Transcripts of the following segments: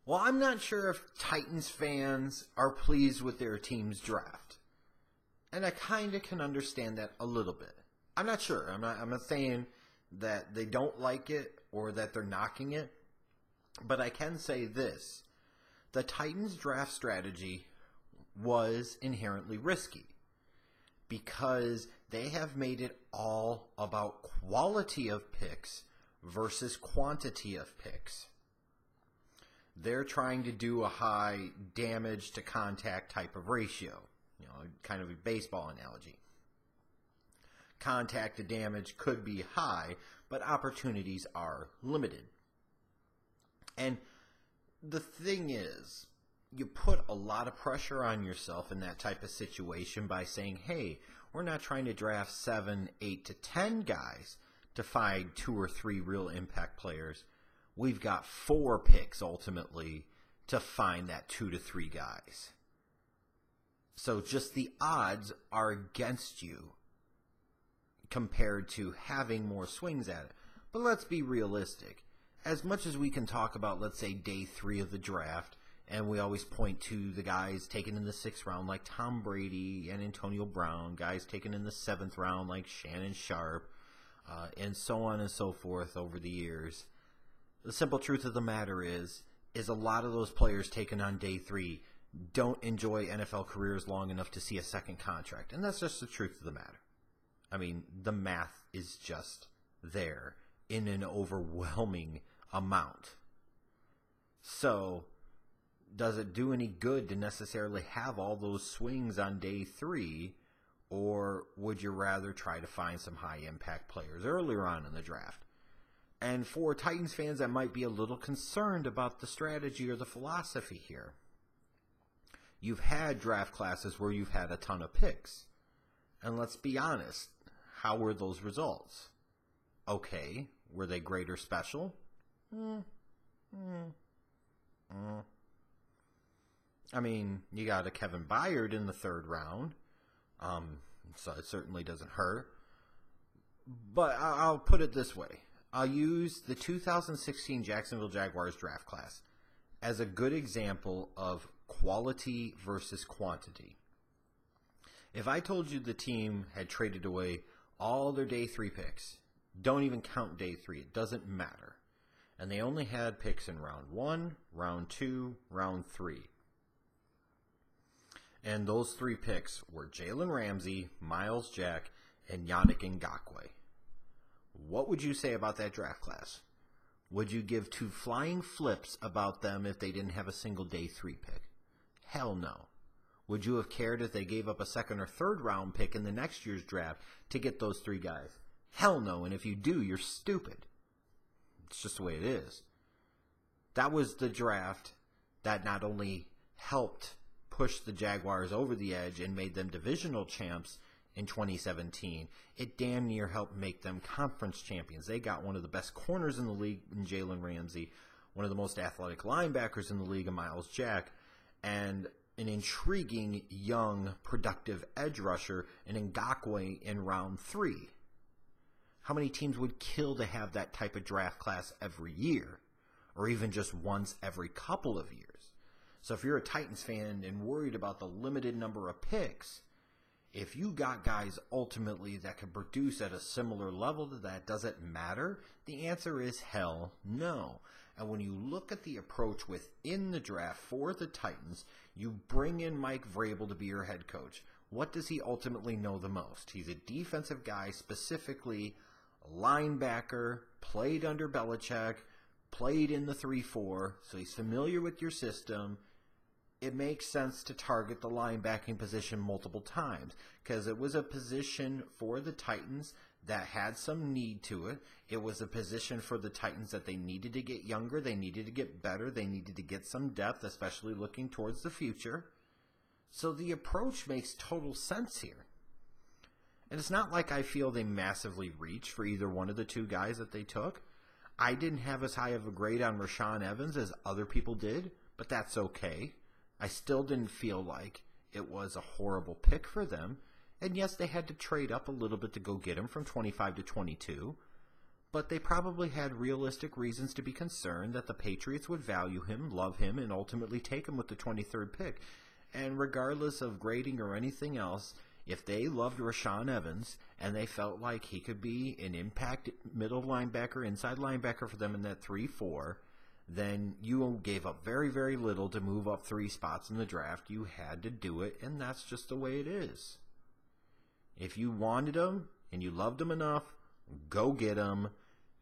Well, I'm not sure if Titans fans are pleased with their team's draft. And I kind of can understand that a little bit. I'm not sure. I'm not saying that they don't like it or that they're knocking it. But I can say this. The Titans draft strategy was inherently risky because they have made it all about quality of picks versus quantity of picks. They're trying to do a high damage to contact type of ratio, kind of a baseball analogy. Contact to damage could be high, but opportunities are limited. And the thing is, you put a lot of pressure on yourself in that type of situation by saying, hey, we're not trying to draft 7, 8 to 10 guys to find 2 or 3 real impact players. We've got 4 picks ultimately to find that 2 to 3 guys. So just the odds are against you compared to having more swings at it. But let's be realistic. As much as we can talk about, let's say, day 3 of the draft, and we always point to the guys taken in the 6th round like Tom Brady and Antonio Brown, guys taken in the 7th round like Shannon Sharp, and so on and so forth over the years. The simple truth of the matter is a lot of those players taken on day 3 don't enjoy NFL careers long enough to see a second contract. And that's just the truth of the matter. I mean, the math is just there in an overwhelming amount. So, does it do any good to necessarily have all those swings on day 3, or would you rather try to find some high-impact players earlier on in the draft? And for Titans fans that might be a little concerned about the strategy or the philosophy here, you've had draft classes where you've had a ton of picks. And let's be honest, how were those results? Okay, were they great or special? I mean, you got a Kevin Byard in the 3rd round, so it certainly doesn't hurt. But I'll put it this way. I'll use the 2016 Jacksonville Jaguars draft class as a good example of quality versus quantity. If I told you the team had traded away all their day 3 picks, don't even count day 3, it doesn't matter, and they only had picks in round 1, round 2, round 3. And those 3 picks were Jalen Ramsey, Myles Jack, and Yannick Ngakoue. What would you say about that draft class? Would you give 2 flying flips about them if they didn't have a single day 3 pick? Hell no. Would you have cared if they gave up a 2nd or 3rd round pick in the next year's draft to get those 3 guys? Hell no, and if you do, you're stupid. It's just the way it is. That was the draft that not only helped push the Jaguars over the edge and made them divisional champs in 2017, it damn near helped make them conference champions. They got one of the best corners in the league in Jalen Ramsey, one of the most athletic linebackers in the league in Myles Jack, and an intriguing, young, productive edge rusher in Ngakoue in round 3. How many teams would kill to have that type of draft class every year, or even just once every couple of years? So if you're a Titans fan and worried about the limited number of picks, if you got guys ultimately that can produce at a similar level to that, does it matter? The answer is hell no. And when you look at the approach within the draft for the Titans, you bring in Mike Vrabel to be your head coach. What does he ultimately know the most? He's a defensive guy, specifically a linebacker, played under Belichick, played in the 3-4, so he's familiar with your system. It makes sense to target the linebacking position multiple times because it was a position for the Titans that had some need to it. It was a position for the Titans that they needed to get younger, they needed to get better, they needed to get some depth, especially looking towards the future. So the approach makes total sense here. And it's not like I feel they massively reached for either one of the 2 guys that they took. I didn't have as high of a grade on Rashaan Evans as other people did, but that's okay. I still didn't feel like it was a horrible pick for them. And yes, they had to trade up a little bit to go get him from 25 to 22. but they probably had realistic reasons to be concerned that the Patriots would value him, love him, and ultimately take him with the 23rd pick. And regardless of grading or anything else, if they loved Rashaan Evans and they felt like he could be an impact middle linebacker, inside linebacker for them in that 3-4, then you gave up very, very little to move up 3 spots in the draft. You had to do it, and that's just the way it is. If you wanted him and you loved him enough, go get him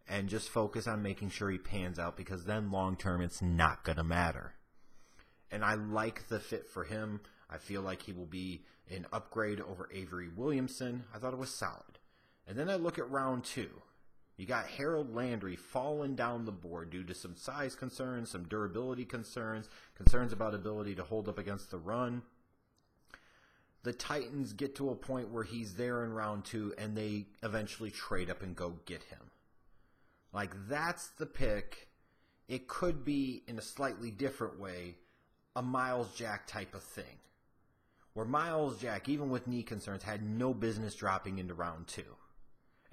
and just focus on making sure he pans out, because then long term it's not going to matter. And I like the fit for him. I feel like he will be an upgrade over Avery Williamson. I thought it was solid. And then I look at round 2. You got Harold Landry falling down the board due to some size concerns, some durability concerns, concerns about ability to hold up against the run. The Titans get to a point where he's there in round 2, and they eventually trade up and go get him. Like, that's the pick. It could be, in a slightly different way, a Myles Jack type of thing, where Myles Jack, even with knee concerns, had no business dropping into round 2.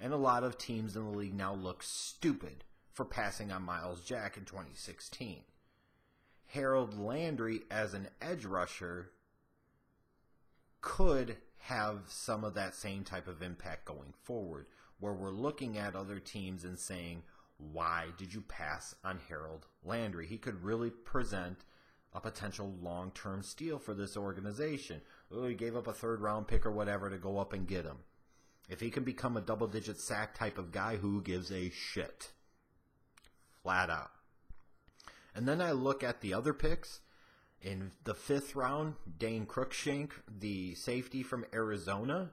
And a lot of teams in the league now look stupid for passing on Myles Jack in 2016. Harold Landry, as an edge rusher, could have some of that same type of impact going forward, where we're looking at other teams and saying, why did you pass on Harold Landry? He could really present a potential long-term steal for this organization. Oh, he gave up a 3rd-round pick or whatever to go up and get him. If he can become a double-digit sack type of guy, who gives a shit? Flat out. And then I look at the other picks. In the 5th round, Dane Cruikshank, the safety from Arizona.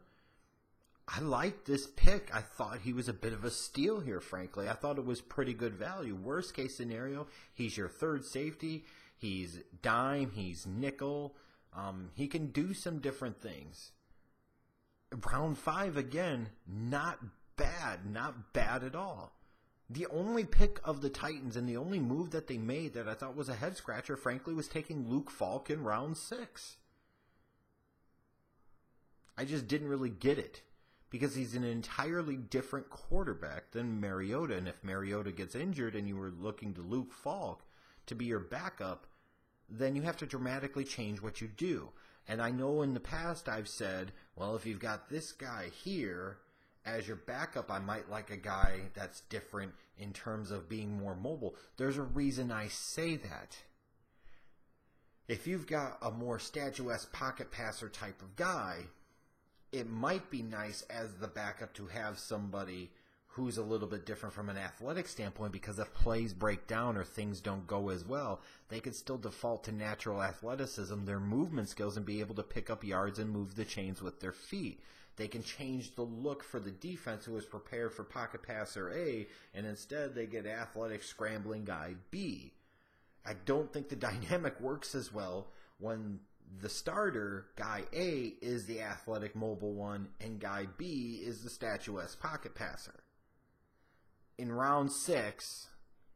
I liked this pick. I thought he was a bit of a steal here, frankly. I thought it was pretty good value. Worst case scenario, he's your 3rd safety. He's dime. He's nickel. He can do some different things. Round 5, again, not bad. Not bad at all. The only pick of the Titans and the only move that they made that I thought was a head-scratcher, frankly, was taking Luke Falk in round 6. I just didn't really get it, because he's an entirely different quarterback than Mariota. And if Mariota gets injured and you were looking to Luke Falk to be your backup, then you have to dramatically change what you do. And I know in the past I've said, well, if you've got this guy here as your backup, I might like a guy that's different in terms of being more mobile. There's a reason I say that. If you've got a more statuesque pocket passer type of guy, it might be nice as the backup to have somebody who's a little bit different from an athletic standpoint, because if plays break down or things don't go as well, they could still default to natural athleticism, their movement skills, and be able to pick up yards and move the chains with their feet. They can change the look for the defense who is prepared for pocket passer A, and instead they get athletic scrambling guy B. I don't think the dynamic works as well when the starter, guy A, is the athletic mobile one, and guy B is the statuesque pocket passer. In round 6,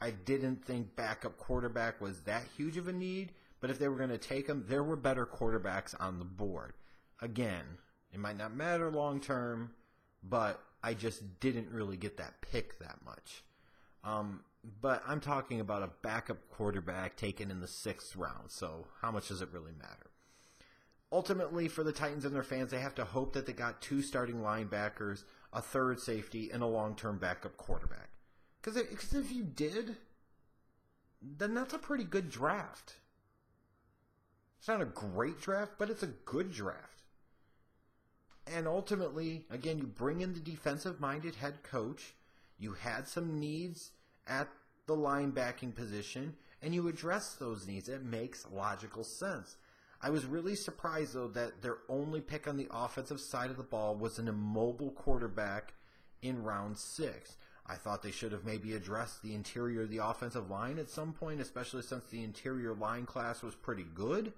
I didn't think backup quarterback was that huge of a need, but if they were going to take him, there were better quarterbacks on the board. Again, it might not matter long term, but I just didn't really get that pick that much. But I'm talking about a backup quarterback taken in the 6th round, so how much does it really matter? Ultimately, for the Titans and their fans, they have to hope that they got 2 starting linebackers, a 3rd safety, and a long-term backup quarterback. Because if you did, then that's a pretty good draft. It's not a great draft, but it's a good draft. And ultimately, again, you bring in the defensive-minded head coach. You had some needs at the linebacking position, and you address those needs. It makes logical sense. I was really surprised, though, that their only pick on the offensive side of the ball was an immobile quarterback in round 6. I thought they should have maybe addressed the interior of the offensive line at some point, especially since the interior line class was pretty good.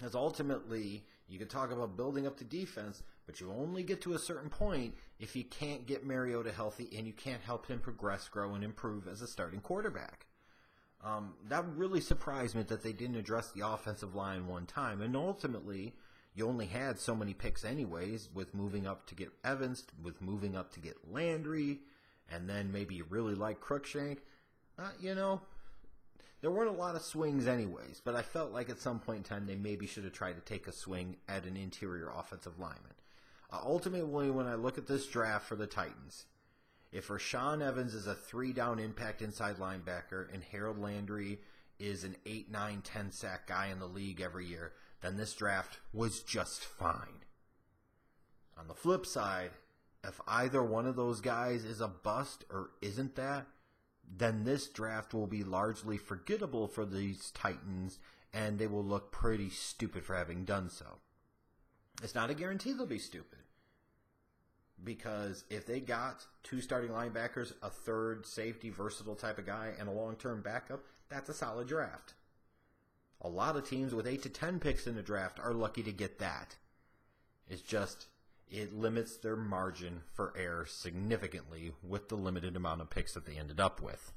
As ultimately, you can talk about building up the defense, but you only get to a certain point if you can't get Mariota healthy and you can't help him progress, grow, and improve as a starting quarterback. That really surprised me that they didn't address the offensive line one time. And ultimately, you only had so many picks anyways, with moving up to get Evans, with moving up to get Landry. and then maybe you really like Cruikshank, there weren't a lot of swings anyways, but I felt like at some point in time they maybe should have tried to take a swing at an interior offensive lineman. Ultimately, when I look at this draft for the Titans, if Rashaan Evans is a 3-down impact inside linebacker and Harold Landry is an 8, 9, 10 sack guy in the league every year, then this draft was just fine. On the flip side, if either one of those guys is a bust or isn't that, then this draft will be largely forgettable for these Titans, and they will look pretty stupid for having done so. It's not a guarantee they'll be stupid, because if they got 2 starting linebackers, a 3rd safety, versatile type of guy, and a long-term backup, that's a solid draft. A lot of teams with 8 to 10 picks in the draft are lucky to get that. It's just, it limits their margin for error significantly with the limited amount of picks that they ended up with.